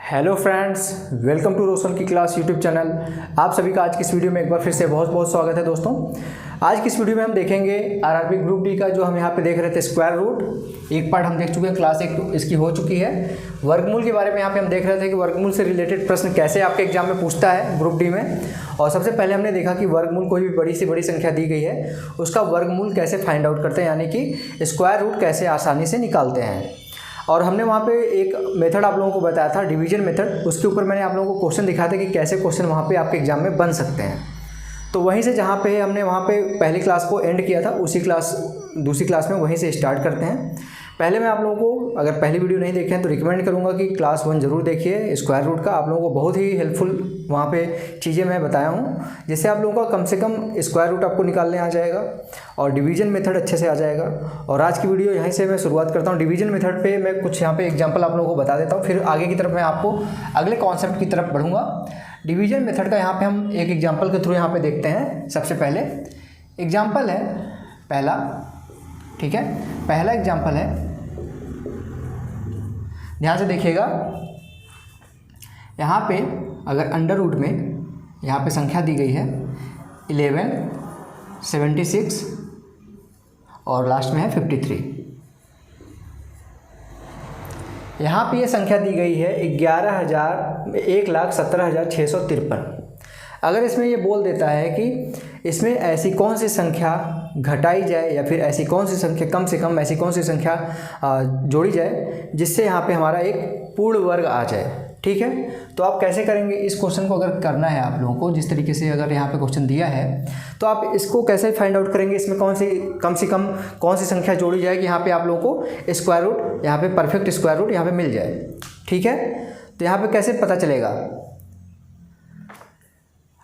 Hello friends, welcome to रोशन की class YouTube channel. आप सभी का आज की इस वीडियो में एक बार फिर से बहुत बहुत स्वागत है दोस्तों। आज की इस वीडियो में हम देखेंगे आरआरबी ग्रुप डी का जो हम यहाँ पे देख रहे थे स्क्वायर रूट। एक पार्ट हम देख चुके हैं, क्लास 1 इसकी हो चुकी है। वर्गमूल के बारे में यहाँ पे हम देख रहे थे कि वर्गमूल से रिलेटेड प्रश्न कैसे आपके एग्जाम में पूछता है ग्रुप डी में। और सबसे पहले हमने देखा कि वर्गमूल कोई भी बड़ी से बड़ी संख्या दी गई है उसका वर्गमूल कैसे फाइंड आउट करते हैं, यानी कि स्क्वायर रूट कैसे आसानी से निकालते हैं। और हमने वहाँ पे एक मेथड आप लोगों को बताया था, डिवीजन मेथड। उसके ऊपर मैंने आप लोगों को क्वेश्चन दिखाया था कि कैसे क्वेश्चन वहाँ पे आपके एग्जाम में बन सकते हैं। तो वहीं से जहाँ पे हमने वहाँ पे पहली क्लास को एंड किया था, उसी क्लास दूसरी क्लास में वहीं से स्टार्ट करते हैं। पहले मैं आप लोगों को, अगर पहली वीडियो नहीं देखे हैं तो रिकमेंड करूँगा कि क्लास 1 जरूर देखिए स्क्वायर रूट का। आप लोगों को बहुत ही हेल्पफुल वहाँ पे चीज़ें मैं बताया हूँ, जिससे आप लोगों का कम से कम स्क्वायर रूट आपको निकालने आ जाएगा और डिवीजन मेथड अच्छे से आ जाएगा। और आज की वीडियो यहीं से मैं शुरुआत करता हूँ। डिवीजन मेथड पे मैं कुछ यहाँ पे एग्जांपल आप लोगों को बता देता हूँ, फिर आगे की तरफ मैं आपको अगले कॉन्सेप्ट की तरफ बढ़ूँगा। डिवीजन मेथड का यहाँ पे हम एक एग्जाम्पल के थ्रू यहाँ पे देखते हैं। सबसे पहले एग्जाम्पल है पहला, ठीक है। पहला एग्जाम्पल है, ध्यान से देखिएगा। यहाँ पे अगर अंडर रूट में यहाँ पे संख्या दी गई है 11, 76 और लास्ट में है 53। यहाँ पे ये संख्या दी गई है 1,17,653। अगर इसमें ये बोल देता है कि इसमें ऐसी कौन सी संख्या घटाई जाए या फिर ऐसी कौन सी संख्या, कम से कम ऐसी कौन सी संख्या जोड़ी जाए जिससे यहाँ पे हमारा एक पूर्ण वर्ग आ जाए, ठीक है। तो आप कैसे करेंगे इस क्वेश्चन को, अगर करना है आप लोगों को, जिस तरीके से अगर यहाँ पे क्वेश्चन दिया है तो आप इसको कैसे फाइंड आउट करेंगे, इसमें कौन सी कम से कम कौन सी संख्या जोड़ी जाए कि यहाँ पे आप लोगों को स्क्वायर रूट, यहाँ पे परफेक्ट स्क्वायर रूट यहाँ पे मिल जाए, ठीक है। तो यहाँ पे कैसे पता चलेगा,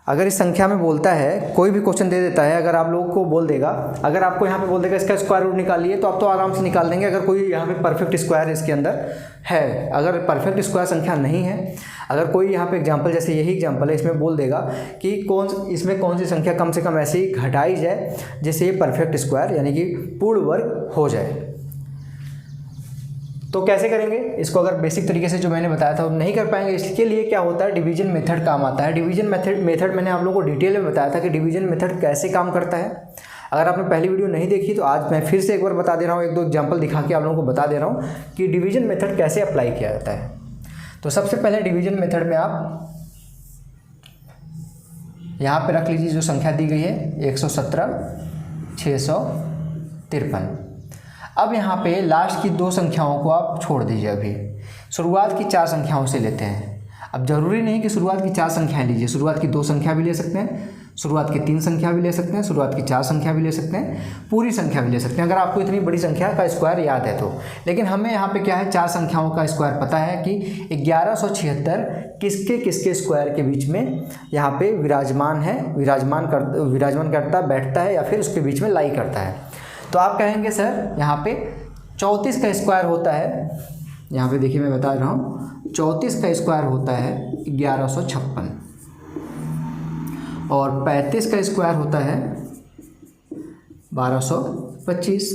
अगर इस संख्या में बोलता है, कोई भी क्वेश्चन दे देता है, अगर आप लोगों को बोल देगा, अगर आपको यहाँ पे बोल देगा इसका स्क्वायर रूट निकालिए, तो आप तो आराम से निकाल देंगे। अगर कोई यहाँ पे परफेक्ट स्क्वायर इसके अंदर है, अगर परफेक्ट स्क्वायर संख्या नहीं है, अगर कोई यहाँ पे एग्जांपल, जैसे यही एग्जांपल है, इसमें बोल देगा कि इसमें कौन सी संख्या कम से कम ऐसी घटाई जाए जिससे ये परफेक्ट स्क्वायर यानी कि पूर्ण वर्ग हो जाए, तो कैसे करेंगे इसको। अगर बेसिक तरीके से जो मैंने बताया था वो नहीं कर पाएंगे, इसके लिए क्या होता है, डिवीजन मेथड काम आता है। डिवीजन मेथड मैंने आप लोगों को डिटेल में बताया था कि डिवीजन मेथड कैसे काम करता है। अगर आपने पहली वीडियो नहीं देखी तो आज मैं फिर से एक बार बता दे रहा हूँ, एक दो एग्जांपल दिखा के आप लोगों को बता दे रहा हूँ कि डिवीजन मेथड कैसे अप्लाई किया जाता है। तो सबसे पहले डिवीजन मेथड में आप यहाँ पे रख लीजिए जो संख्या दी गई है 117,653। अब यहाँ पे लास्ट की 2 संख्याओं को आप छोड़ दीजिए। अभी शुरुआत की 4 संख्याओं से लेते हैं। अब जरूरी नहीं कि शुरुआत की 4 संख्याएं लीजिए, शुरुआत की 2 संख्या भी ले सकते हैं, शुरुआत की 3 संख्या भी ले सकते हैं, शुरुआत की 4 संख्या भी ले सकते हैं, पूरी संख्या भी ले सकते हैं, अगर आपको इतनी बड़ी संख्या का स्क्वायर याद है तो। लेकिन हमें यहाँ पे क्या है, 4 संख्याओं का स्क्वायर पता है कि 1176 किसके किसके स्क्वायर के बीच में यहाँ पे विराजमान है, विराजमान करता, बैठता है या फिर उसके बीच में लाई करता है। तो आप कहेंगे सर यहाँ पे 34 का स्क्वायर होता है, यहाँ पे देखिए मैं बता रहा हूँ, 34 का स्क्वायर होता है 1156 और 35 का स्क्वायर होता है 1225।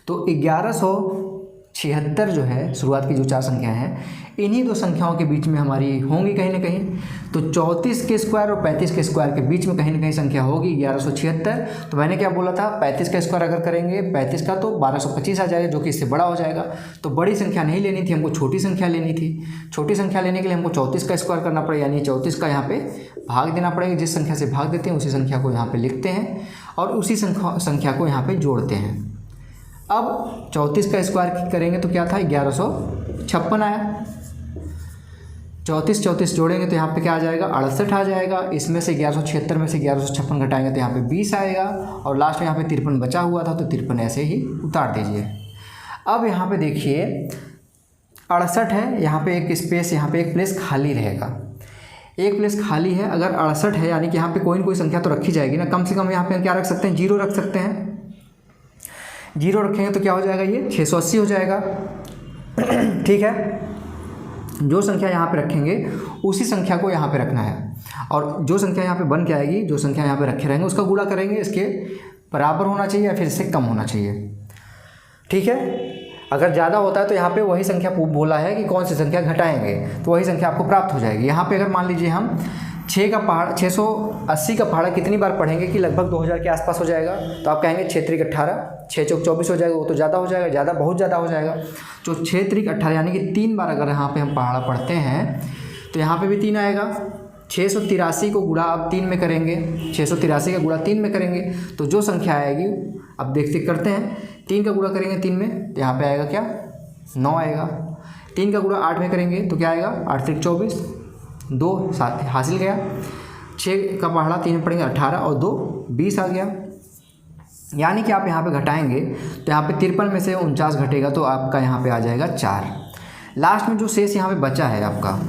तो 1176 जो है शुरुआत की जो 4 संख्याएं हैं, इन्हीं 2 संख्याओं के बीच में हमारी होंगी कहीं ना कहीं। तो 34 के स्क्वायर और 35 के स्क्वायर के बीच में कहीं ना कहीं संख्या होगी 1176। तो मैंने क्या बोला था, 35 का स्क्वायर अगर करेंगे 35 का तो 1225 आ जाएगा, जो कि इससे बड़ा हो जाएगा। तो बड़ी संख्या नहीं लेनी थी, हमको छोटी संख्या लेनी थी। छोटी संख्या लेने के लिए हमको 34 का स्क्वायर करना पड़ेगा, यानी 34 का यहाँ पे भाग देना पड़ेगा। जिस संख्या से भाग देते हैं उसी संख्या को यहाँ पे लिखते हैं और उसी संख्या को यहाँ पे जोड़ते हैं। अब 34 का स्क्वायर करेंगे तो क्या था, 1156 आया। 34 जोड़ेंगे तो यहाँ पे क्या आ जाएगा, 68 आ जाएगा। इसमें से 1176 में से 1156 घटाएंगे तो यहाँ पे 20 आएगा और लास्ट में यहाँ पे 53 बचा हुआ था, तो 53 ऐसे ही उतार दीजिए। अब यहाँ पे देखिए 68 है, यहाँ पे एक स्पेस, यहाँ पे एक प्लेस खाली रहेगा, एक प्लेस खाली है। अगर 68 है यानी कि यहाँ पे कोई न कोई संख्या तो रखी जाएगी ना, कम से कम यहाँ पे क्या रख सकते हैं, 0 रख सकते हैं। 0 रखेंगे तो क्या हो जाएगा, ये 680 हो जाएगा, ठीक है। जो संख्या यहाँ पे रखेंगे उसी संख्या को यहाँ पे रखना है और जो संख्या यहाँ पे बन के आएगी, जो संख्या यहाँ पे रखे रहेंगे उसका गुणा करेंगे, इसके बराबर होना चाहिए या फिर इससे कम होना चाहिए, ठीक है। अगर ज़्यादा होता है तो यहाँ पे वही संख्या बोला है कि कौन सी संख्या घटाएंगे, तो वही संख्या आपको प्राप्त हो जाएगी। यहाँ पे अगर मान लीजिए हम 680 का पहाड़ा कितनी बार पढ़ेंगे कि लगभग 2000 के आसपास हो जाएगा, तो आप कहेंगे 6 त्रिक 18, 6 चौक 24 हो जाएगा, वो तो ज़्यादा हो जाएगा, ज़्यादा बहुत ज़्यादा हो जाएगा। तो 6 त्रिक 18 यानी कि 3 बार अगर यहाँ पे हम पहाड़ा पढ़ते हैं तो यहाँ पे भी 3 आएगा। 683 को गुणा आप 3 में करेंगे, 683 का गुणा 3 में करेंगे तो जो संख्या आएगी, अब देखते करते हैं, 3 का गुणा करेंगे 3 में तो यहाँ पे आएगा क्या, 9 आएगा। 3 का गुणा 8 में करेंगे तो क्या आएगा, 8 त्रिक 24, 2 साथ हासिल गया। 6 का पहाड़ा 3 में पढ़ेंगे 18 और 2 20 आ गया। यानी कि आप यहाँ पे घटाएंगे तो यहाँ पे 53 में से 49 घटेगा तो आपका यहाँ पे आ जाएगा 4। लास्ट में जो शेष यहाँ पे बचा है आपका,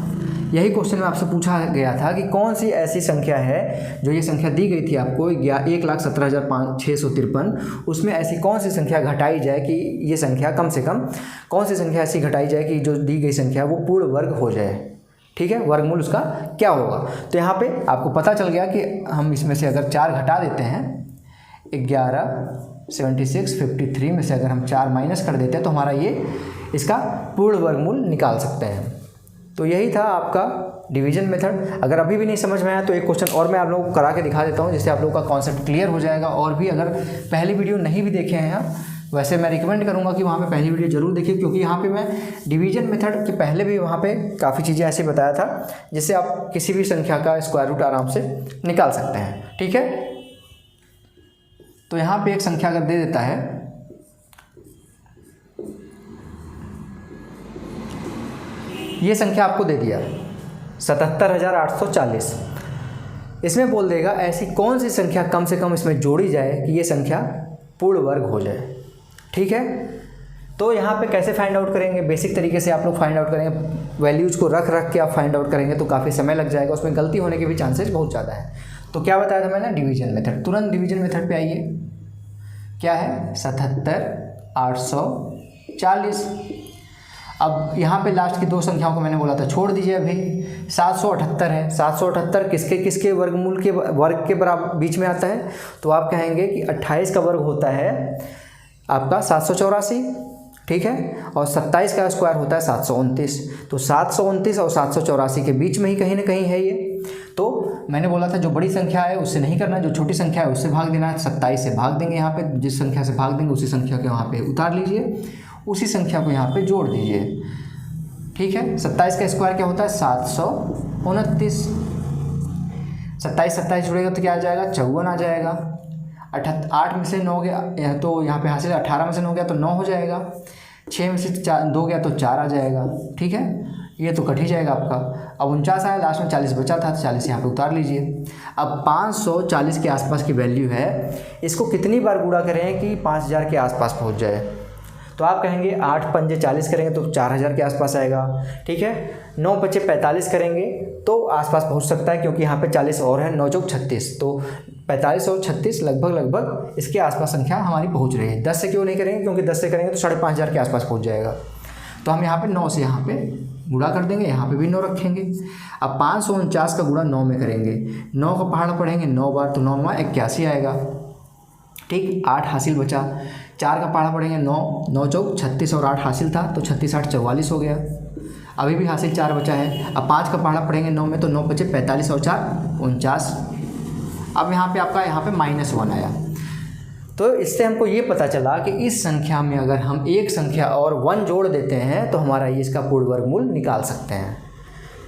यही क्वेश्चन में आपसे पूछा गया था कि कौन सी ऐसी संख्या है, जो ये संख्या दी गई थी आपको 1,17,653, उसमें ऐसी कौन सी संख्या घटाई जाए कि ये संख्या कम से कम कौन सी संख्या ऐसी घटाई जाए कि जो दी गई संख्या वो पूर्ण वर्ग हो जाए। ठीक है, वर्गमूल उसका क्या होगा। तो यहाँ पे आपको पता चल गया कि हम इसमें से अगर 4 घटा देते हैं, 11, 76, 53 में से अगर हम 4 माइनस कर देते हैं तो हमारा ये इसका पूर्ण वर्गमूल निकाल सकते हैं। तो यही था आपका डिवीजन मेथड। अगर अभी भी नहीं समझ में आया तो एक क्वेश्चन और मैं आप लोगों को करा के दिखा देता हूँ, जिससे आप लोगों का कॉन्सेप्ट क्लियर हो जाएगा। और भी अगर पहली वीडियो नहीं भी देखे हैं आप, वैसे मैं रिकमेंड करूँगा कि वहाँ पे पहली वीडियो जरूर देखिए, क्योंकि यहाँ पे मैं डिवीजन मेथड के पहले भी वहाँ पे काफ़ी चीज़ें ऐसे बताया था जिससे आप किसी भी संख्या का स्क्वायर रूट आराम से निकाल सकते हैं। ठीक है, तो यहाँ पे एक संख्या अगर दे देता है, ये संख्या आपको दे दिया 77,840, इसमें बोल देगा ऐसी कौन सी संख्या कम से कम इसमें जोड़ी जाए कि ये संख्या पूर्ण वर्ग हो जाए। ठीक है, तो यहाँ पे कैसे फाइंड आउट करेंगे, बेसिक तरीके से आप लोग फाइंड आउट करेंगे। वैल्यूज़ को रख रख के आप फाइंड आउट करेंगे तो काफ़ी समय लग जाएगा, उसमें गलती होने के भी चांसेस बहुत ज़्यादा है। तो क्या बताया था मैंने, डिवीजन मेथड। तुरंत डिवीजन मेथड पे आइए, क्या है 77,840। अब यहाँ पे लास्ट की 2 संख्याओं को मैंने बोला था छोड़ दीजिए अभी। 778 है, 778 किसके किसके वर्गमूल के वर्ग के बराबर बीच में आता है, तो आप कहेंगे कि 28 का वर्ग होता है आपका 784, ठीक है, और 27 का स्क्वायर होता है 729। तो 729 और 784 के बीच में ही कहीं ना कहीं है ये। तो मैंने बोला था जो बड़ी संख्या है उससे नहीं करना, जो छोटी संख्या है उससे भाग देना है। 27 से भाग देंगे, यहाँ पे जिस संख्या से भाग देंगे उसी संख्या को यहाँ पे उतार लीजिए, उसी संख्या को यहाँ पे जोड़ दीजिए। ठीक है, 27 का स्क्वायर क्या होता है 729। 27 जुड़ेगा तो क्या आ जाएगा 54 आ जाएगा। 8 में से 9 गया तो यहाँ पे हासिल 18 में से 9 गया तो 9 हो जाएगा। 6 में से 2 गया तो 4 आ जाएगा। ठीक है, ये तो कट ही जाएगा आपका। अब 49 आया, लास्ट में 40 बचा था तो 40 यहाँ पे उतार लीजिए। अब 540 के आसपास की वैल्यू है, इसको कितनी बार गुणा करें कि 5000 के आसपास पहुँच जाए, तो आप कहेंगे 8 पंजे 40 करेंगे तो 4000 के आसपास आएगा। ठीक है, 9 पचे 45 करेंगे तो आसपास पहुंच सकता है, क्योंकि यहाँ पे 40 और है, 9 चौक 36, तो 45 और 36 लगभग इसके आसपास संख्या हमारी पहुंच रही है। 10 से क्यों नहीं करेंगे, क्योंकि 10 से करेंगे तो 5500 के आसपास पहुँच जाएगा। तो हम यहाँ पे 9 से यहाँ पे गुणा कर देंगे, यहाँ पे भी 9 रखेंगे। अब 549 का गुणा 9 में करेंगे, 9 का पहाड़ा पढ़ेंगे 9 बार तो 9 में 81 आएगा। ठीक, 8 हासिल बचा। 4 का पहाड़ा पढ़ेंगे 9 चौक 36 और 8 हासिल था तो 36 8 44 हो गया। अभी भी हासिल 4 बचा है। अब 5 का पहाड़ा पढ़ेंगे 9 में तो 9 बचे 45 और 4 49। अब यहाँ पे आपका यहाँ पे -1 आया। तो इससे हमको ये पता चला कि इस संख्या में अगर हम एक संख्या और 1 जोड़ देते हैं तो हमारा ये इसका पूर्ण वर्गमूल निकाल सकते हैं।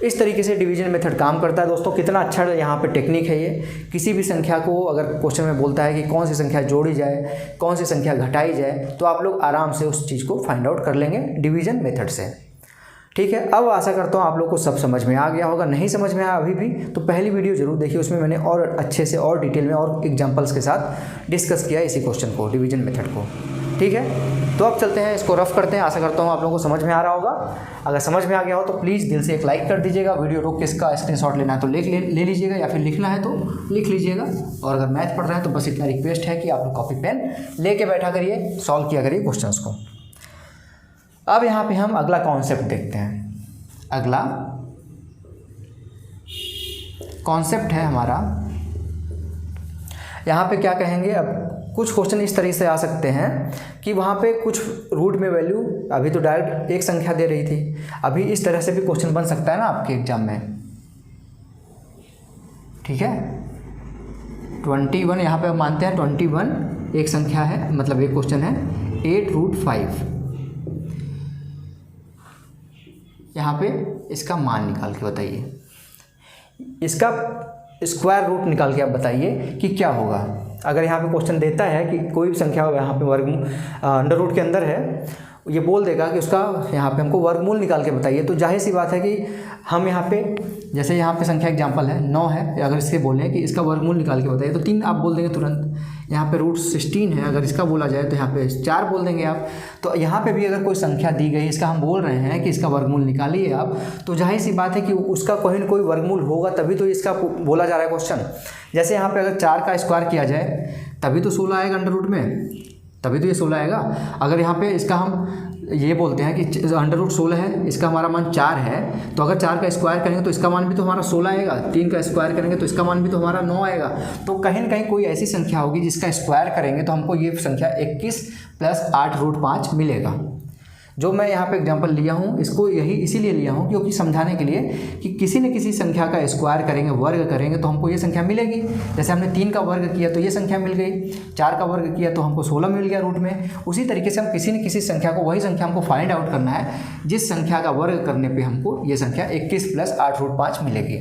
इस तरीके से डिवीजन मेथड काम करता है दोस्तों। कितना अच्छा यहाँ पे टेक्निक है ये। किसी भी संख्या को अगर क्वेश्चन में बोलता है कि कौन सी संख्या जोड़ी जाए, कौन सी संख्या घटाई जाए, तो आप लोग आराम से उस चीज़ को फाइंड आउट कर लेंगे डिवीजन मेथड से। ठीक है, अब आशा करता हूँ आप लोग को सब समझ में आ गया होगा। नहीं समझ में आया अभी भी तो पहली वीडियो जरूर देखिए, उसमें मैंने और अच्छे से और डिटेल में और एग्जाम्पल्स के साथ डिस्कस किया इसी क्वेश्चन को, डिवीजन मेथड को। ठीक है, तो अब चलते हैं, इसको रफ करते हैं। आशा करता हूँ आप लोगों को समझ में आ रहा होगा। अगर समझ में आ गया हो तो प्लीज़ दिल से एक लाइक कर दीजिएगा। वीडियो रोक के इसका स्क्रीनशॉट लेना है तो ले लीजिएगा, या फिर लिखना है तो लिख लीजिएगा। और अगर मैथ पढ़ रहे हैं तो बस इतना रिक्वेस्ट है कि आप लोग कॉपी पेन लेके बैठा करिए, सॉल्व किया करिए क्वेश्चंस को। अब यहाँ पे हम अगला कॉन्सेप्ट देखते हैं। अगला कॉन्सेप्ट है हमारा, यहाँ पे क्या कहेंगे, अब कुछ क्वेश्चन इस तरीके से आ सकते हैं कि वहाँ पे कुछ रूट में वैल्यू अभी तो डायरेक्ट एक संख्या दे रही थी, अभी इस तरह से भी क्वेश्चन बन सकता है ना आपके एग्जाम में। ठीक है, 21 यहाँ पे मानते हैं 21 एक संख्या है, मतलब एक क्वेश्चन है 8√5, यहाँ पे इसका मान निकाल के बताइए, इसका स्क्वायर रूट निकाल के आप बताइए कि क्या होगा। अगर यहाँ पे क्वेश्चन देता है कि कोई भी संख्या यहाँ पे अंडर रूट के अंदर है, ये बोल देगा कि उसका यहाँ पे हमको वर्गमूल निकाल के बताइए, तो जाहिर सी बात है कि हम यहाँ पे जैसे यहाँ पे संख्या एग्जांपल है 9 है, अगर इससे बोलें कि इसका वर्गमूल निकाल के बताइए तो 3 आप बोल देंगे तुरंत। यहाँ पे √16 है, अगर इसका बोला जाए तो यहाँ पे 4 बोल देंगे आप। तो यहाँ पे भी अगर कोई संख्या दी गई, इसका हम बोल रहे हैं कि इसका वर्गमूल निकालिए आप, तो जाहिर सी बात है कि उसका कोई न कोई वर्गमूल होगा, तभी तो इसका बोला जा रहा है क्वेश्चन। जैसे यहाँ पे अगर 4 का स्क्वायर किया जाए तभी तो 16 आएगा अंडर रूट में, तभी तो ये 16 आएगा। अगर यहाँ पे इसका हम ये बोलते हैं कि अंडर रूट 16 है, इसका हमारा मान 4 है, तो अगर 4 का स्क्वायर करेंगे तो इसका मान भी तो हमारा 16 आएगा, 3 का स्क्वायर करेंगे तो इसका मान भी तो हमारा 9 आएगा। तो कहीं ना कहीं कोई ऐसी संख्या होगी जिसका स्क्वायर करेंगे तो हमको ये संख्या 21 + 8√5 मिलेगा। जो मैं यहाँ पे एग्जांपल लिया हूँ, इसको यही इसीलिए लिया हूँ क्योंकि समझाने के लिए कि किसी न किसी संख्या का स्क्वायर करेंगे, वर्ग करेंगे तो हमको ये संख्या मिलेगी। जैसे हमने 3 का वर्ग किया तो ये संख्या मिल गई, 4 का वर्ग किया तो हमको 16 मिल गया रूट में। उसी तरीके से हम किसी न किसी संख्या को, वही संख्या हमको फाइंड आउट करना है जिस संख्या का वर्ग करने पर हमको ये संख्या 21 + 8√5 मिलेगी।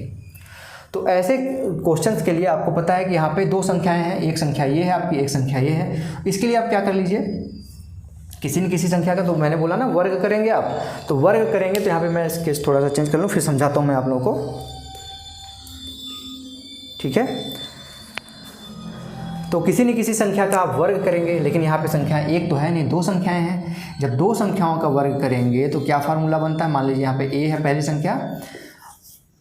तो ऐसे क्वेश्चंस के लिए आपको पता है कि यहाँ पे 2 संख्याएँ हैं, एक संख्या ये है आपकी, एक संख्या ये है। इसके लिए आप क्या कर लीजिए, किसी न किसी संख्या का, तो मैंने बोला ना वर्ग करेंगे आप, तो वर्ग करेंगे तो यहाँ पे मैं स्केच थोड़ा सा चेंज कर लूँ, फिर समझाता हूँ मैं आप लोगों को। ठीक है, तो किसी न किसी संख्या का आप वर्ग करेंगे, लेकिन यहाँ पे संख्या एक तो है नहीं, 2 संख्याएं हैं। जब 2 संख्याओं का वर्ग करेंगे तो क्या फार्मूला बनता है, मान लीजिए यहाँ पे a है पहली संख्या,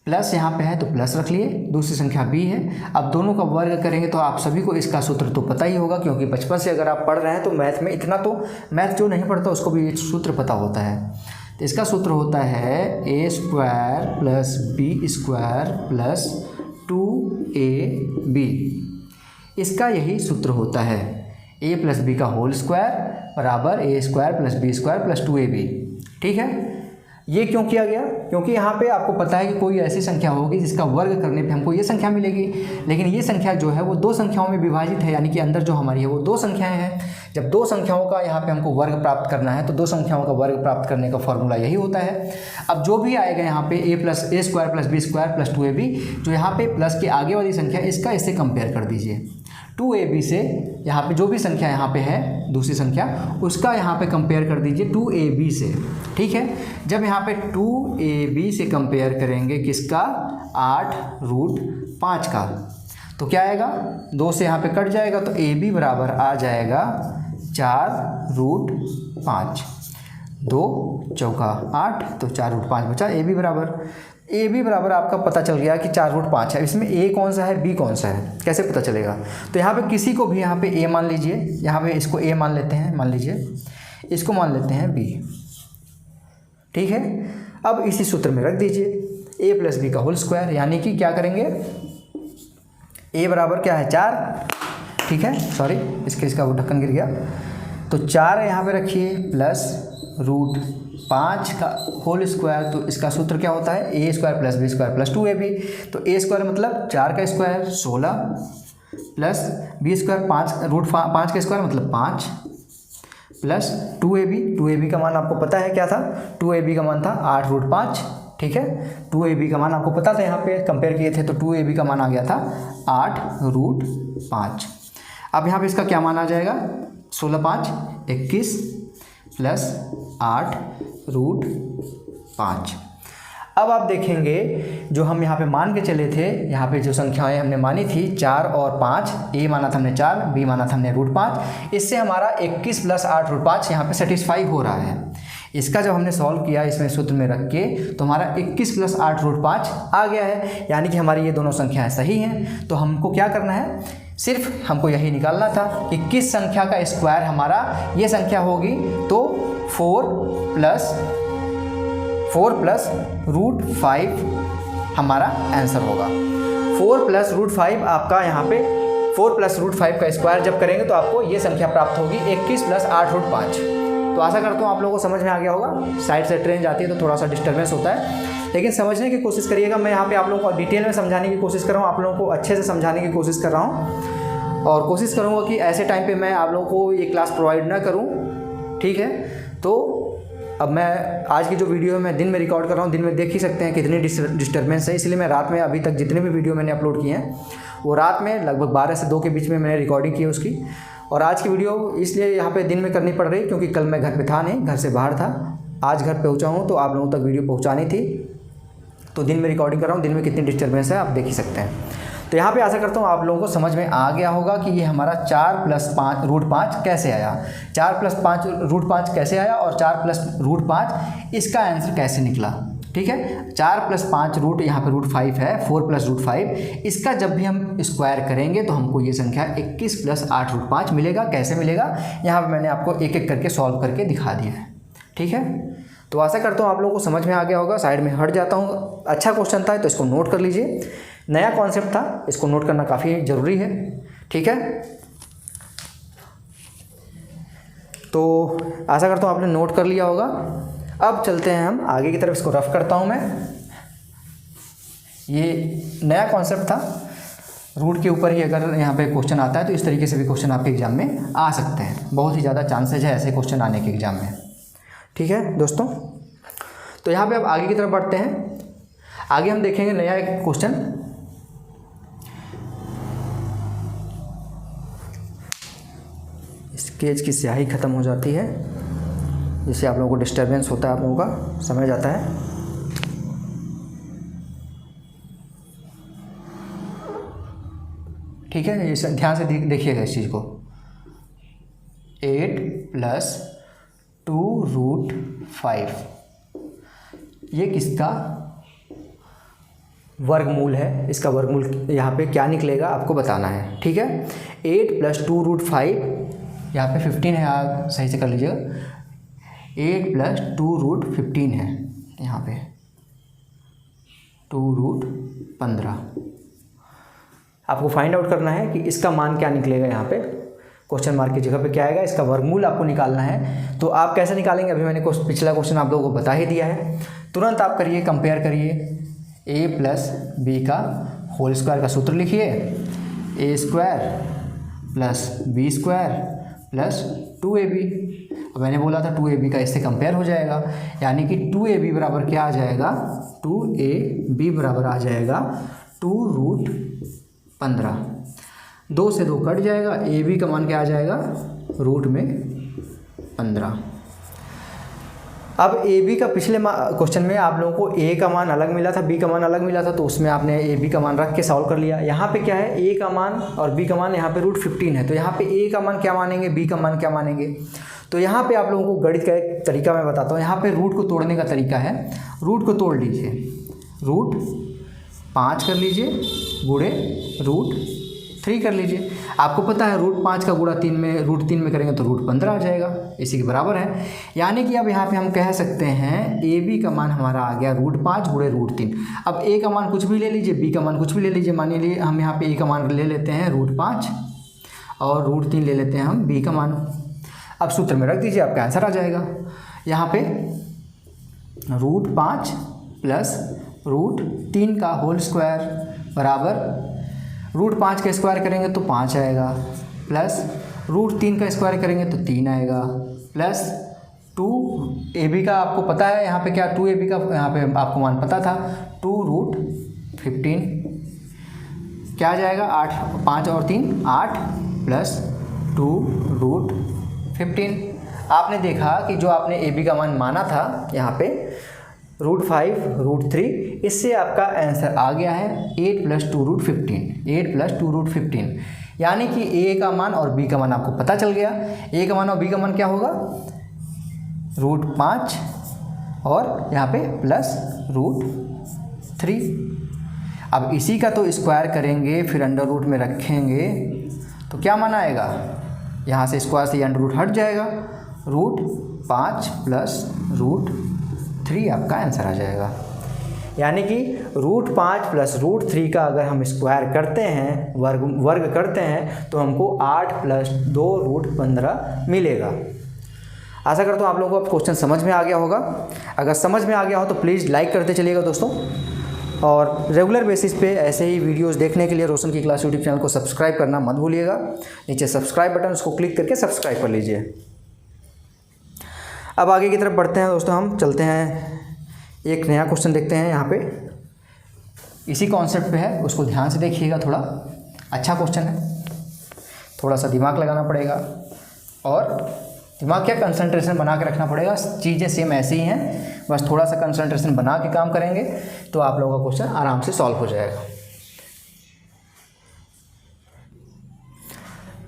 प्लस यहाँ पे है तो प्लस रख लिए, दूसरी संख्या b है। अब दोनों का वर्ग करेंगे तो आप सभी को इसका सूत्र तो पता ही होगा, क्योंकि बचपन से अगर आप पढ़ रहे हैं तो मैथ में इतना तो, मैथ जो नहीं पढ़ता उसको भी सूत्र पता होता है। तो इसका सूत्र होता है a² + b² + 2ab। इसका यही सूत्र होता है, a + b का होल स्क्वायर बराबर a² + b² + 2ab। ठीक है, ये क्यों किया गया, क्योंकि यहाँ पे आपको पता है कि कोई ऐसी संख्या होगी जिसका वर्ग करने पे हमको ये संख्या मिलेगी, लेकिन ये संख्या जो है वो 2 संख्याओं में विभाजित है, यानी कि अंदर जो हमारी है वो 2 संख्याएं हैं। जब 2 संख्याओं का यहाँ पे हमको वर्ग प्राप्त करना है तो 2 संख्याओं का वर्ग प्राप्त करने का फॉर्मूला यही होता है। अब जो भी आएगा यहाँ पे a² + b² + 2ab, जो यहाँ पे प्लस के आगे वाली संख्या, इसका इससे कंपेयर कर दीजिए। 2ab से यहाँ पे जो भी संख्या यहाँ पे है दूसरी संख्या, उसका यहाँ पे कंपेयर कर दीजिए 2ab से। ठीक है, जब यहाँ पे 2ab से कंपेयर करेंगे किसका, 8√5 का, तो क्या आएगा, 2 से यहाँ पे कट जाएगा तो ab बराबर आ जाएगा 4√5। 2 चौका 8, तो 4√5 बचा। ए बी बराबर आपका पता चल गया कि 4√5 है। इसमें ए कौन सा है, बी कौन सा है, कैसे पता चलेगा। तो यहाँ पे किसी को भी यहाँ पे ए मान लीजिए, यहाँ पे इसको ए मान लेते हैं, मान लीजिए इसको मान लेते हैं बी। ठीक है, अब इसी सूत्र में रख दीजिए a + b का होल स्क्वायर, यानी कि क्या करेंगे, a बराबर क्या है 4। ठीक है, सॉरी इसका वो ढक्कन गिर गया, तो 4 यहाँ पे रखिए प्लस √5 का होल स्क्वायर, तो इसका सूत्र क्या होता है, a² + b² + 2ab। तो a² मतलब 4 का स्क्वायर 16 प्लस b² 5 √5 का स्क्वायर मतलब 5 प्लस 2ab का मान आपको पता है क्या था, 2ab का मान था 8√5। ठीक है, 2ab का मान आपको पता था, यहाँ पे कंपेयर किए थे तो 2ab का मान आ गया था 8√5। अब यहाँ पे इसका क्या मान आ जाएगा, 16 5 21 प्लस 8√5। अब आप देखेंगे जो हम यहाँ पे मान के चले थे, यहाँ पे जो संख्याएं हमने मानी थी 4 और 5, ए माना था हमने 4, बी माना था हमने √5, इससे हमारा 21 + 8√5 यहाँ पे सेटिस्फाई हो रहा है। इसका जब हमने सॉल्व किया इसमें सूत्र में रख के, तो हमारा 21 + 8√5 आ गया है, यानी कि हमारी ये दोनों संख्याएं सही हैं। तो हमको क्या करना है, सिर्फ हमको यही निकालना था कि किस संख्या का स्क्वायर हमारा ये संख्या होगी, तो 4 + √5 हमारा आंसर होगा। 4 + √5 आपका यहाँ पे 4 प्लस रूट 5 का स्क्वायर जब करेंगे तो आपको ये संख्या प्राप्त होगी 21 प्लस 8 रूट 5। तो आशा करता हूँ आप लोगों को समझ में आ गया होगा। साइड से ट्रेन जाती है तो थोड़ा सा डिस्टर्बेंस होता है, लेकिन समझने की कोशिश करिएगा। मैं यहाँ पे आप लोगों को डिटेल में समझाने की कोशिश कर रहा हूँ, आप लोगों को अच्छे से समझाने की कोशिश कर रहा हूँ और कोशिश करूँगा कि ऐसे टाइम पे मैं आप लोगों को ये क्लास प्रोवाइड ना करूँ, ठीक है। तो अब मैं आज की जो वीडियो है मैं दिन में रिकॉर्ड कर रहा हूँ, दिन में देख ही सकते हैं कितनी डिस्टर्बेंस है, इसलिए मैं रात में अभी तक जितने भी वीडियो मैंने अपलोड किए हैं वो रात में लगभग 12 से 2 के बीच में मैंने रिकॉर्डिंग की है उसकी। और आज की वीडियो इसलिए यहाँ पे दिन में करनी पड़ रही क्योंकि कल मैं घर पे था नहीं, घर से बाहर था। आज घर पहुँचा हूँ तो आप लोगों तक वीडियो पहुँचानी थी, तो दिन में रिकॉर्डिंग कर रहा हूँ। दिन में कितनी डिस्टर्बेंस है आप देख ही सकते हैं। तो यहाँ पे आशा करता हूँ आप लोगों को समझ में आ गया होगा कि ये हमारा 4 प्लस 5 रूट 5 कैसे आया, 4 प्लस 5 रूट 5 कैसे आया और 4 प्लस रूट 5 इसका आंसर कैसे निकला, ठीक है। 4 प्लस 5 रूट यहाँ पे रूट 5 है, 4 प्लस रूट 5 इसका जब भी हम स्क्वायर करेंगे तो हमको ये संख्या 21 प्लस 8 रूट 5 मिलेगा। कैसे मिलेगा यहाँ पे मैंने आपको एक एक करके सॉल्व करके दिखा दिया है, ठीक है। तो आशा करता हूँ आप लोगों को समझ में आ गया होगा। साइड में हट जाता हूँ, अच्छा क्वेश्चन था तो इसको नोट कर लीजिए, नया कॉन्सेप्ट था, इसको नोट करना काफ़ी ज़रूरी है, ठीक है। तो आशा करता हूँ आपने नोट कर लिया होगा। अब चलते हैं हम आगे की तरफ, इसको रफ करता हूँ मैं। ये नया कॉन्सेप्ट था, रूट के ऊपर ही अगर यहाँ पे क्वेश्चन आता है तो इस तरीके से भी क्वेश्चन आपके एग्जाम में आ सकते हैं। बहुत ही ज़्यादा चांसेज है ऐसे क्वेश्चन आने के एग्जाम में, ठीक है दोस्तों। तो यहाँ पे अब आगे की तरफ बढ़ते हैं। आगे हम देखेंगे नया एक क्वेश्चन। स्केच की स्याही ख़त्म हो जाती है, जिससे आप लोगों को डिस्टर्बेंस होता है, आप लोगों का समझ आता है। ठीक है, ये ध्यान से देखिएगा इस चीज़ को। 8 प्लस 2 रूट 5 ये किसका वर्गमूल है, इसका वर्गमूल यहाँ पे क्या निकलेगा आपको बताना है, ठीक है। 8 प्लस 2 रूट 5 यहाँ पे 15 है, आप सही से कर लीजिएगा। 8 प्लस 2 रूट 15 है, यहाँ पे 2 रूट 15। आपको फाइंड आउट करना है कि इसका मान क्या निकलेगा। यहाँ पे क्वेश्चन मार्क की जगह पे क्या आएगा, इसका वर्गमूल आपको निकालना है। तो आप कैसे निकालेंगे, अभी मैंने पिछला क्वेश्चन आप लोगों को बता ही दिया है। तुरंत आप करिए, कंपेयर करिए। a प्लस बी का होल स्क्वायर का सूत्र लिखिए, a square plus b square plus 2ab। अब मैंने बोला था 2ab का इससे कंपेयर हो जाएगा, यानी कि 2ab बराबर क्या आ जाएगा, 2ab बराबर आ जाएगा 2 रूट 15। 2 से 2 कट जाएगा, ab का मान क्या आ जाएगा, रूट में 15। अब ए बी का पिछले क्वेश्चन में आप लोगों को ए का मान अलग मिला था, बी का मान अलग मिला था, तो उसमें आपने ए बी का मान रख के सॉल्व कर लिया। यहाँ पे क्या है, ए का मान और बी का मान यहाँ पे रूट 15 है, तो यहाँ पे ए का मान क्या मानेंगे, बी का मान क्या मानेंगे। तो यहाँ पे आप लोगों को गणित का एक तरीका मैं बताता हूँ। यहाँ पे रूट को तोड़ने का तरीका है, रूट को तोड़ लीजिए, रूट 5 कर लीजिए गुणे रूट 3 कर लीजिए। आपको पता है रूट 5 का गुणा 3 में, रूट 3 में करेंगे तो रूट 15 आ जाएगा, इसी के बराबर है। यानी कि अब यहाँ पे हम कह सकते हैं ए बी का मान हमारा आ गया रूट 5 गुणे रूट 3। अब ए का मान कुछ भी ले लीजिए, बी का मान कुछ भी ले लीजिए। मान लीजिए हम यहाँ पे ए का मान ले लेते हैं रूट 5 और रूट 3 ले लेते हैं हम बी का मान। अब सूत्र में रख दीजिए, आपका आंसर आ जाएगा। यहाँ पे रूट 5 प्लस रूट 3 का होल स्क्वायर बराबर रूट 5 का स्क्वायर करेंगे तो 5 आएगा, प्लस रूट 3 का स्क्वायर करेंगे तो 3 आएगा, प्लस 2ab का आपको पता है यहाँ पे क्या, 2ab का यहाँ पे आपको मान पता था 2 रूट 15 क्या आ जाएगा, 8, 5 और 3 8 प्लस 2 रूट 15। आपने देखा कि जो आपने ab का मान माना था यहाँ पे रूट 5 रूट 3, इससे आपका आंसर आ गया है 8 प्लस 2 रूट 15, 8 प्लस 2 रूट 15। यानी कि a का मान और b का मान आपको पता चल गया। a का मान और b का मान क्या होगा, रूट 5 और यहाँ पे प्लस रूट 3। अब इसी का तो स्क्वायर करेंगे, फिर अंडर रूट में रखेंगे तो क्या मान आएगा, यहाँ से स्क्वायर से अंडर रूट हट जाएगा, रूट 5 प्लस रूट 3 आपका आंसर आ जाएगा। यानी कि √5 + √3 का अगर हम स्क्वायर करते हैं, वर्ग करते हैं, तो हमको 8 + 2 √15 मिलेगा। आशा करता हूँ आप लोगों को अब क्वेश्चन समझ में आ गया होगा। अगर समझ में आ गया हो तो प्लीज़ लाइक करते चलिएगा दोस्तों, और रेगुलर बेसिस पे ऐसे ही वीडियोस देखने के लिए रोशन की क्लास यूट्यूब चैनल को सब्सक्राइब करना मत भूलिएगा। नीचे सब्सक्राइब बटन, उसको क्लिक करके सब्सक्राइब कर लीजिए। अब आगे की तरफ बढ़ते हैं दोस्तों, हम चलते हैं, एक नया क्वेश्चन देखते हैं। यहाँ पे इसी कॉन्सेप्ट पे है, उसको ध्यान से देखिएगा, थोड़ा अच्छा क्वेश्चन है, थोड़ा सा दिमाग लगाना पड़ेगा और दिमाग क्या कंसंट्रेशन बना के रखना पड़ेगा। चीज़ें सेम ऐसी ही हैं, बस थोड़ा सा कंसंट्रेशन बना के काम करेंगे तो आप लोगों का क्वेश्चन आराम से सॉल्व हो जाएगा।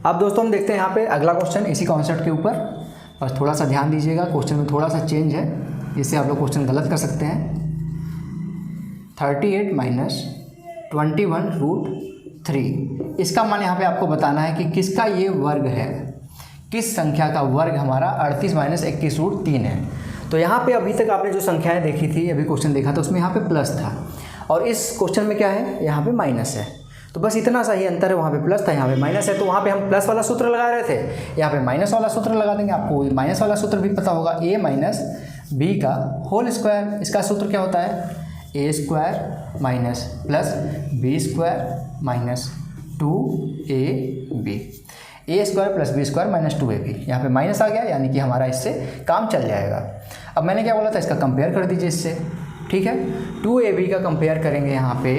अब दोस्तों हम देखते हैं यहाँ पे अगला क्वेश्चन इसी कॉन्सेप्ट के ऊपर, बस थोड़ा सा ध्यान दीजिएगा। क्वेश्चन में थोड़ा सा चेंज है, जिससे आप लोग क्वेश्चन गलत कर सकते हैं। 38 - 21 √3, इसका मान यहाँ पे आपको बताना है कि किसका ये वर्ग है, किस संख्या का वर्ग हमारा 38 - 21 √3 है। तो यहाँ पे अभी तक आपने जो संख्याएं देखी थी, अभी क्वेश्चन देखा था, उसमें यहाँ पे प्लस था, और इस क्वेश्चन में क्या है, यहाँ पे माइनस है। तो बस इतना सा ही अंतर है, वहाँ पे प्लस था, यहाँ पे माइनस है। तो वहाँ पे हम प्लस वाला सूत्र लगा रहे थे, यहाँ पे माइनस वाला सूत्र लगा देंगे। आपको माइनस वाला सूत्र भी पता होगा, a - b का होल स्क्वायर। इसका सूत्र क्या होता है, a² - +b² - 2ab, a² + b² - 2ab। यहाँ पे माइनस आ गया, यानी कि हमारा इससे काम चल जाएगा। अब मैंने क्या बोला था, इसका कंपेयर कर दीजिए इससे, ठीक है। 2ab का कंपेयर करेंगे यहाँ पे,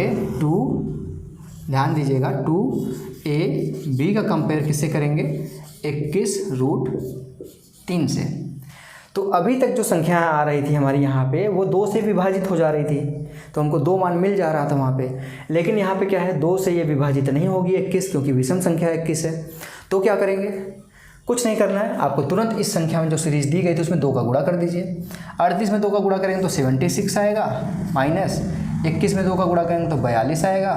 ध्यान दीजिएगा, 2ab का कंपेयर किससे करेंगे, 21 √3 से। तो अभी तक जो संख्याएं आ रही थी हमारी यहाँ पे, वो 2 से विभाजित हो जा रही थी, तो हमको 2 मान मिल जा रहा था वहाँ पे। लेकिन यहाँ पे क्या है, 2 से ये विभाजित नहीं होगी 21, क्योंकि विषम संख्या 21 है। तो क्या करेंगे, कुछ नहीं करना है आपको, तुरंत इस संख्या में जो सीरीज़ दी गई थी उसमें 2 का गुणा कर दीजिए। 38 में 2 का गुणा करेंगे तो 76 आएगा, माइनस 21 में 2 का गुणा करेंगे तो 42 आएगा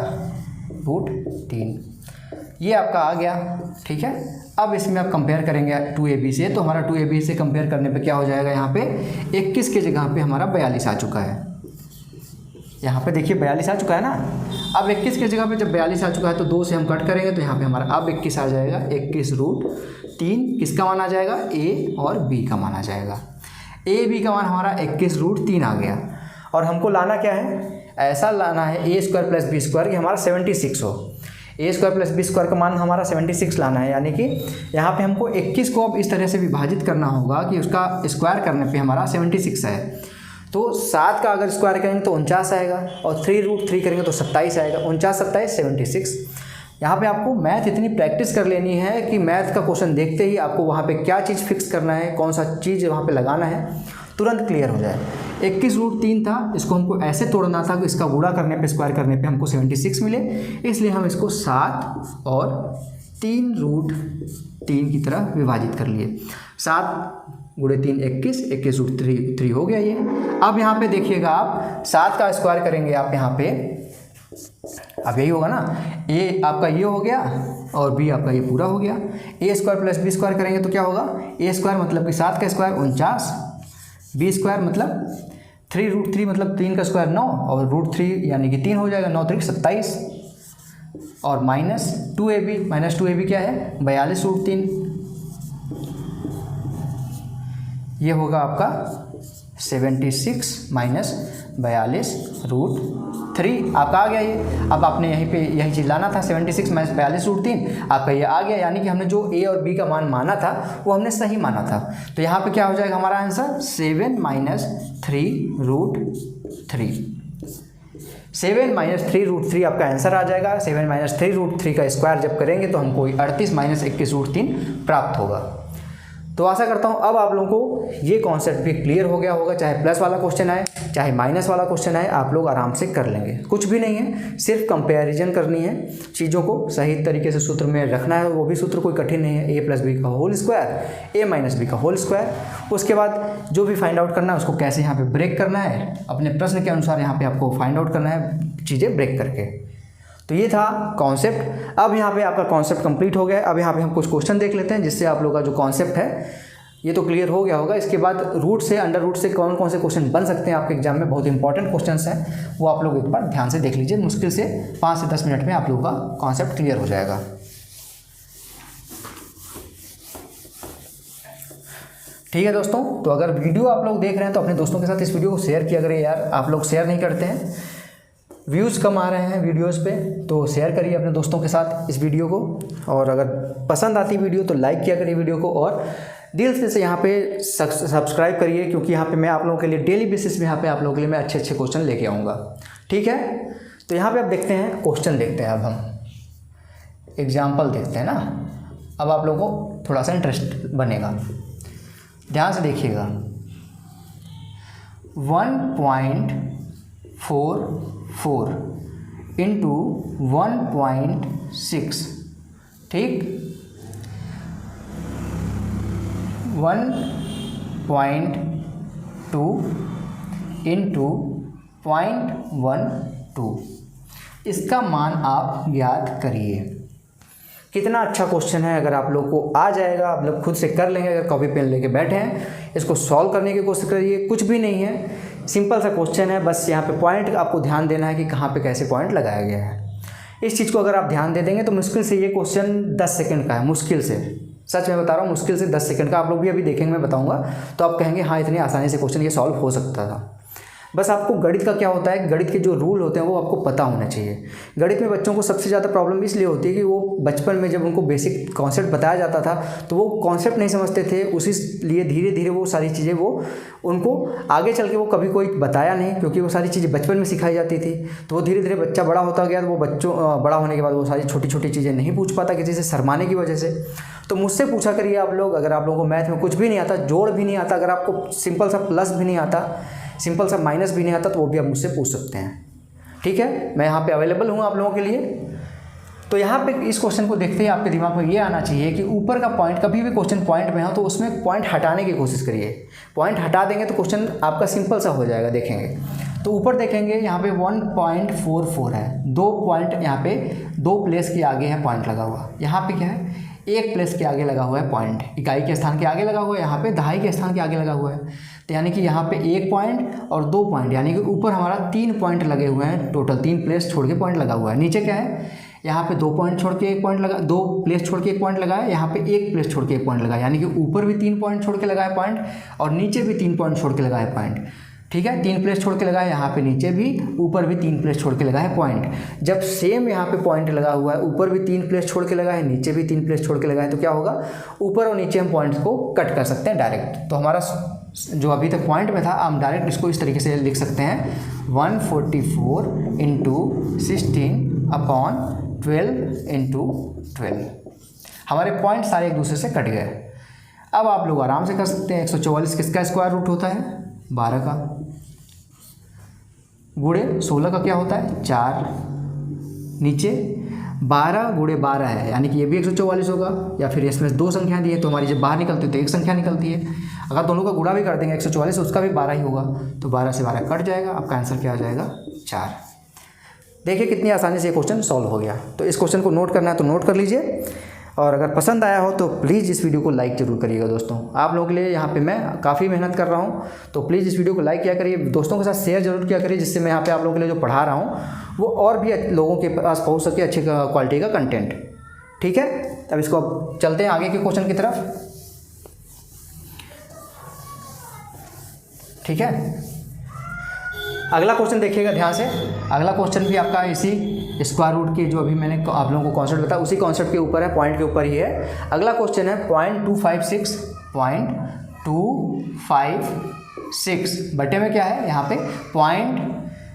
√3। ये आपका आ गया, ठीक है। अब इसमें आप कंपेयर करेंगे 2ab से, तो हमारा 2ab से कंपेयर करने पे क्या हो जाएगा, यहाँ पे 21 की जगह पे हमारा 42 आ चुका है। यहाँ पे देखिए 42 आ चुका है ना। अब 21 की जगह पे जब 42 आ चुका है तो 2 से हम कट करेंगे, तो यहाँ पे हमारा अब 21 आ जाएगा। 21 √3 किसका मान आ जाएगा, a और b का मान आ जाएगा। a b का मान हमारा 21 √3 आ गया, और हमको लाना क्या है, ऐसा लाना है a² + b² कि हमारा 76 हो। a² + b² का मान हमारा 76 लाना है, यानी कि यहाँ पे हमको 21 को अब इस तरह से विभाजित करना होगा कि उसका स्क्वायर करने पे हमारा 76 है। तो 7 का अगर स्क्वायर करेंगे तो 49 आएगा, और 3 √3 करेंगे तो 27 आएगा। 49 27 76। यहाँ पे आपको मैथ इतनी प्रैक्टिस कर लेनी है कि मैथ का क्वेश्चन देखते ही आपको वहाँ पे क्या चीज़ फिक्स करना है, कौन सा चीज़ वहाँ पे लगाना है, तुरंत क्लियर हो जाए। 21 √3 था, इसको हमको ऐसे तोड़ना था कि इसका गुणा करने पे, स्क्वायर करने पे हमको 76 मिले, इसलिए हम इसको 7 और 3 √3 की तरह विभाजित कर लिए। 7 × 3 21, 21 √3 हो गया ये। अब यहाँ पे देखिएगा आप, 7 का स्क्वायर करेंगे आप यहाँ पे, अब यही होगा ना, a आपका ये हो गया और b आपका ये पूरा हो गया। a² + b² करेंगे तो क्या होगा, a² मतलब कि 7 का स्क्वायर 49, b² मतलब 3 √3 मतलब 3 का स्क्वायर 9, और √3 यानी कि 3 हो जाएगा, 9 3 27, और माइनस 2ab क्या है, 42 √3, ये होगा आपका 76 - 42 √3 आपका आ गया ये। अब आपने यहीं पे यही चीज़ लाना था, 76 - 42 √3 आपका ये आ गया, यानी कि हमने जो a और b का मान माना था वो हमने सही माना था। तो यहाँ पे क्या हो जाएगा हमारा आंसर, 7 - 3 √3। 7 - 3 √3 आपका आंसर आ जाएगा। 7 - 3 √3 का स्क्वायर जब करेंगे तो हमको 38 - 21 √3 प्राप्त होगा। तो आशा करता हूँ अब आप लोगों को ये कॉन्सेप्ट भी क्लियर हो गया होगा। चाहे प्लस वाला क्वेश्चन आए, चाहे माइनस वाला क्वेश्चन आए, आप लोग आराम से कर लेंगे। कुछ भी नहीं है, सिर्फ कंपैरिजन करनी है, चीज़ों को सही तरीके से सूत्र में रखना है। वो भी सूत्र कोई कठिन नहीं है, a + b का होल स्क्वायर, a - b का होल स्क्वायर। उसके बाद जो भी फाइंड आउट करना है उसको कैसे यहाँ पे ब्रेक करना है, अपने प्रश्न के अनुसार यहाँ पे आपको फाइंड आउट करना है चीज़ें ब्रेक करके। तो ये था कॉन्सेप्ट। अब यहाँ पे आपका कॉन्सेप्ट कंप्लीट हो गया। अब यहाँ पे हम कुछ क्वेश्चन देख लेते हैं, जिससे आप लोग का जो कॉन्सेप्ट है ये तो क्लियर हो गया होगा। इसके बाद रूट से, अंडर रूट से कौन कौन से क्वेश्चन बन सकते हैं आपके एग्जाम में, बहुत इंपॉर्टेंट क्वेश्चंस हैं, वो आप लोग एक बार ध्यान से देख लीजिए। मुश्किल से 5 से 10 मिनट में आप लोगों का कॉन्सेप्ट क्लियर हो जाएगा। ठीक है दोस्तों, तो अगर वीडियो आप लोग देख रहे हैं तो अपने दोस्तों के साथ इस वीडियो को शेयर किया करिए यार। आप लोग शेयर नहीं करते हैं, व्यूज़ कम आ रहे हैं वीडियोस पे, तो शेयर करिए अपने दोस्तों के साथ इस वीडियो को। और अगर पसंद आती वीडियो तो लाइक किया करिए वीडियो को, और दिल से यहाँ पे सब्सक्राइब करिए, क्योंकि यहाँ पे मैं आप लोगों के लिए डेली बेसिस में यहाँ पे आप लोगों के लिए मैं अच्छे अच्छे क्वेश्चन लेके आऊँगा। ठीक है, तो यहाँ पे आप देखते हैं, क्वेश्चन देखते हैं, अब हम एग्जाम्पल देखते हैं ना। अब आप लोगों को थोड़ा सा इंटरेस्ट बनेगा, ध्यान से देखिएगा। 1.44 इंटू 1.6, ठीक, 1.2 इंटू 0.12, इसका मान आप ज्ञात करिए। कितना अच्छा क्वेश्चन है, अगर आप लोग को आ जाएगा, आप लोग खुद से कर लेंगे। अगर कॉपी पेन लेके बैठे हैं, इसको सॉल्व करने की कोशिश करिए। कुछ भी नहीं है, सिंपल सा क्वेश्चन है, बस यहाँ पे पॉइंट आपको ध्यान देना है कि कहाँ पे कैसे पॉइंट लगाया गया है। इस चीज़ को अगर आप ध्यान दे देंगे तो मुश्किल से ये क्वेश्चन 10 सेकंड का है, मुश्किल से, सच में बता रहा हूँ, मुश्किल से 10 सेकंड का। आप लोग भी अभी देखेंगे, मैं बताऊँगा तो आप कहेंगे हाँ इतनी आसानी से क्वेश्चन ये सॉल्व हो सकता था। बस आपको गणित का क्या होता है, गणित के जो रूल होते हैं वो आपको पता होना चाहिए। गणित में बच्चों को सबसे ज़्यादा प्रॉब्लम इसलिए होती है कि वो बचपन में जब उनको बेसिक कॉन्सेप्ट बताया जाता था तो वो कॉन्सेप्ट नहीं समझते थे, उसी लिए धीरे धीरे वो सारी चीज़ें वो उनको आगे चल के वो कभी कोई बताया नहीं, क्योंकि वो सारी चीज़ें बचपन में सिखाई जाती थी। तो वो धीरे धीरे बच्चा बड़ा होता गया, तो वो बड़ा होने के बाद वो सारी छोटी छोटी चीज़ें नहीं पूछ पाता किसी से, शर्माने की वजह से। तो मुझसे पूछा करिए आप लोग, अगर आप लोगों को मैथ में कुछ भी नहीं आता, जोड़ भी नहीं आता, अगर आपको सिंपल सा प्लस भी नहीं आता, सिंपल सा माइनस भी नहीं आता, तो वो भी आप मुझसे पूछ सकते हैं। ठीक है, मैं यहाँ पे अवेलेबल हूँ आप लोगों के लिए। तो यहाँ पे इस क्वेश्चन को देखते ही आपके दिमाग में ये आना चाहिए कि ऊपर का पॉइंट, कभी भी क्वेश्चन पॉइंट में हो तो उसमें पॉइंट हटाने की कोशिश करिए। पॉइंट हटा देंगे तो क्वेश्चन आपका सिंपल सा हो जाएगा। देखेंगे तो ऊपर देखेंगे यहाँ पे 1.44 है, 2 पॉइंट यहाँ पे 2 प्लेस के आगे है पॉइंट लगा हुआ। यहाँ पे क्या है, 1 प्लेस के आगे लगा हुआ है पॉइंट, इकाई के स्थान के आगे लगा हुआ है, यहाँ पे दहाई के स्थान के आगे लगा हुआ है। तो यानी कि यहाँ पे 1 पॉइंट और 2 पॉइंट, यानी कि ऊपर हमारा 3 पॉइंट लगे हुए हैं, टोटल 3 प्लेस छोड़ के पॉइंट लगा हुआ है। नीचे क्या है, यहाँ पे 2 पॉइंट छोड़ के 1 पॉइंट लगा, 2 प्लेस छोड़ के 1 पॉइंट लगा है, यहाँ पे 1 प्लेस छोड़ के 1 पॉइंट लगा है, यानी कि ऊपर भी 3 पॉइंट छोड़ के लगा है पॉइंट, और नीचे भी 3 पॉइंट छोड़ के लगा है पॉइंट। ठीक है, 3 प्लेस छोड़ के लगा है, यहाँ पे नीचे भी, ऊपर भी 3 प्लेस छोड़ के लगा है पॉइंट। जब सेम यहाँ पे पॉइंट लगा हुआ है, ऊपर भी 3 प्लेस छोड़ के लगा है, नीचे भी 3 प्लेस छोड़ के लगा है, तो क्या होगा, ऊपर और नीचे हम पॉइंट्स को कट कर सकते हैं डायरेक्ट। तो हमारा जो अभी तक पॉइंट में था, हम डायरेक्ट इसको इस तरीके से लिख सकते हैं, 144 इंटू 16/12 इंटू 12। हमारे पॉइंट सारे एक दूसरे से कट गए। अब आप लोग आराम से कर सकते हैं। 144 किसका स्क्वायर रूट होता है, 12 का, गुणे 16 का क्या होता है, 4, नीचे 12 गुणे 12 है, यानी कि ये भी 144 होगा। या फिर इसमें 2 संख्या दी है तो हमारी जब बाहर निकलती है तो 1 संख्या निकलती है। अगर दोनों का गुणा भी कर देंगे 144, उसका भी 12 ही होगा, तो 12 से 12 कट जाएगा। आपका आंसर क्या आ जाएगा, 4। देखिए कितनी आसानी से ये क्वेश्चन सॉल्व हो गया। तो इस क्वेश्चन को नोट करना है तो नोट कर लीजिए, और अगर पसंद आया हो तो प्लीज़ इस वीडियो को लाइक ज़रूर करिएगा दोस्तों। आप लोगों के लिए यहाँ पे मैं काफ़ी मेहनत कर रहा हूँ, तो प्लीज़ इस वीडियो को लाइक किया करिए, दोस्तों के साथ शेयर जरूर किया करिए, जिससे मैं यहाँ पे आप लोगों के लिए जो पढ़ा रहा हूँ वो और भी लोगों के पास पहुँच सके, अच्छी क्वालिटी का कंटेंट। ठीक है, अब इसको अब चलते हैं आगे के क्वेश्चन की तरफ। ठीक है, अगला क्वेश्चन देखिएगा ध्यान से। अगला क्वेश्चन भी आपका इसी स्क्वायर रूट के जो अभी मैंने आप लोगों को कॉन्सेप्ट बताया उसी कॉन्सेप्ट के ऊपर है, पॉइंट के ऊपर ही है। अगला क्वेश्चन है 0.256 बटे में क्या है, यहाँ पे पॉइंट,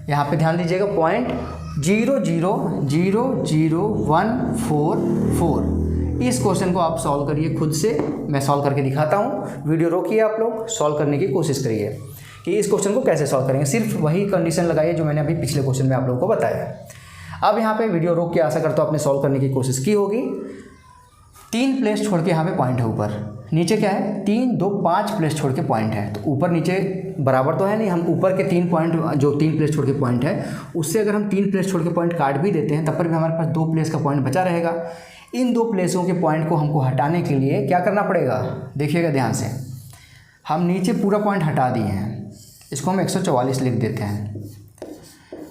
यहाँ पे ध्यान दीजिएगा, 0.000144। इस क्वेश्चन को आप सॉल्व करिए खुद से, मैं सॉल्व करके दिखाता हूँ। वीडियो रोकिए, आप लोग सॉल्व करने की कोशिश करिए कि इस क्वेश्चन को कैसे सॉल्व करेंगे। सिर्फ वही कंडीशन लगाइए जो मैंने अभी पिछले क्वेश्चन में आप लोगों को बताया। अब यहाँ पे वीडियो रोक के आशा करता हूँ आपने सॉल्व करने की कोशिश की होगी। 3 प्लेस छोड़ के यहाँ पे पॉइंट है ऊपर, नीचे क्या है, 3 2 5 प्लेस छोड़ के पॉइंट है। तो ऊपर नीचे बराबर तो है नहीं, हम ऊपर के 3 पॉइंट जो 3 प्लेस छोड़ के पॉइंट है उससे अगर हम 3 प्लेस छोड़ के पॉइंट काट भी देते हैं तब पर भी हमारे पास 2 प्लेस का पॉइंट बचा रहेगा। इन 2 प्लेसों के पॉइंट को हमको हटाने के लिए क्या करना पड़ेगा, देखिएगा ध्यान से। हम नीचे पूरा पॉइंट हटा दिए हैं, इसको हम 144 लिख देते हैं,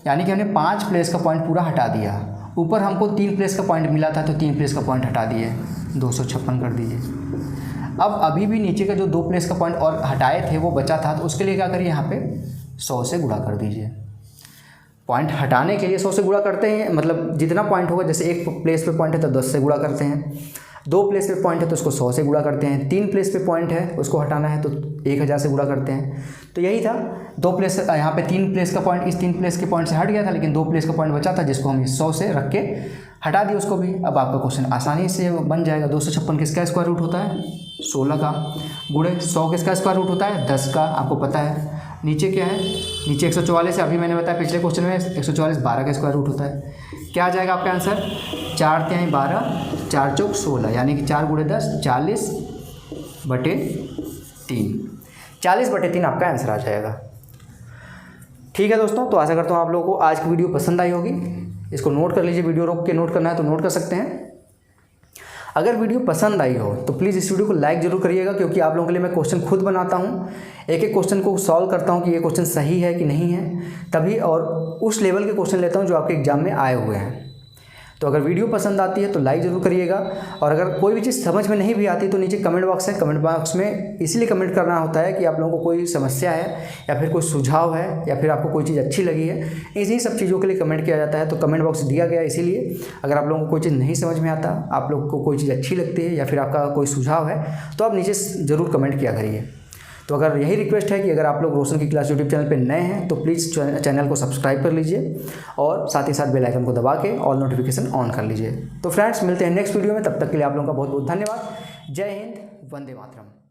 यानी कि हमने 5 प्लेस का पॉइंट पूरा हटा दिया। ऊपर हमको 3 प्लेस का पॉइंट मिला था तो 3 प्लेस का पॉइंट हटा दिए, 256 कर दीजिए। अब अभी भी नीचे का जो 2 प्लेस का पॉइंट और हटाए थे वो बचा था, तो उसके लिए क्या करिए, यहाँ पे 100 से गुणा कर दीजिए। पॉइंट हटाने के लिए 100 से गुणा करते हैं, मतलब जितना पॉइंट होगा, जैसे एक प्लेस पे पॉइंट है तो 10 से गुणा करते हैं, 2 प्लेस पे पॉइंट है तो उसको 100 से गुणा करते हैं, 3 प्लेस पे पॉइंट है उसको हटाना है तो 1000 से गुणा करते हैं। तो यही था, 2 प्लेस, यहाँ पे 3 प्लेस का पॉइंट इस 3 प्लेस के पॉइंट से हट गया था, लेकिन 2 प्लेस का पॉइंट बचा था जिसको हम 100 से रख के हटा दिए उसको भी। अब आपका क्वेश्चन आसानी से बन जाएगा। 256 किसका स्क्वायर रूट होता है, 16 का, गुणे 100 किसका स्क्वायर रूट होता है, 10 का, आपको पता है। नीचे क्या है, नीचे 144 है, अभी मैंने बताया पिछले क्वेश्चन में 144 12 का स्क्वायर रूट होता है। क्या आ जाएगा आपका आंसर, 4 × 12, 4 × 4 16, यानी कि 4 × 10 40/3, 40/3 आपका आंसर आ जाएगा। ठीक है दोस्तों, तो आशा करता हूँ आप लोगों को आज की वीडियो पसंद आई होगी। इसको नोट कर लीजिए, वीडियो रोक के नोट करना है तो नोट कर सकते हैं। अगर वीडियो पसंद आई हो तो प्लीज़ इस वीडियो को लाइक ज़रूर करिएगा, क्योंकि आप लोगों के लिए मैं क्वेश्चन खुद बनाता हूँ, एक एक क्वेश्चन को सॉल्व करता हूँ कि ये क्वेश्चन सही है कि नहीं है, तभी और उस लेवल के क्वेश्चन लेता हूँ जो आपके एग्जाम में आए हुए हैं। तो अगर वीडियो पसंद आती है तो लाइक ज़रूर करिएगा, और अगर कोई भी चीज़ समझ में नहीं भी आती तो नीचे कमेंट बॉक्स है, कमेंट बॉक्स में इसलिए कमेंट करना होता है कि आप लोगों को कोई समस्या है या फिर कोई सुझाव है या फिर आपको कोई चीज़ अच्छी लगी है, इन्हीं सब चीज़ों के लिए कमेंट किया जाता है। तो कमेंट बॉक्स दिया गया इसीलिए, अगर आप लोगों को कोई चीज़ नहीं समझ में आता, आप लोग को कोई चीज़ अच्छी लगती है या फिर आपका कोई सुझाव है तो आप नीचे ज़रूर कमेंट किया करिए। तो अगर यही रिक्वेस्ट है कि अगर आप लोग रोशन की क्लास यूट्यूब चैनल पे नए हैं तो प्लीज़ चैनल को सब्सक्राइब कर लीजिए और साथ ही साथ बेल आइकन को दबा के ऑल नोटिफिकेशन ऑन कर लीजिए। तो फ्रेंड्स, मिलते हैं नेक्स्ट वीडियो में, तब तक के लिए आप लोगों का बहुत बहुत धन्यवाद। जय हिंद, वंदे मातरम।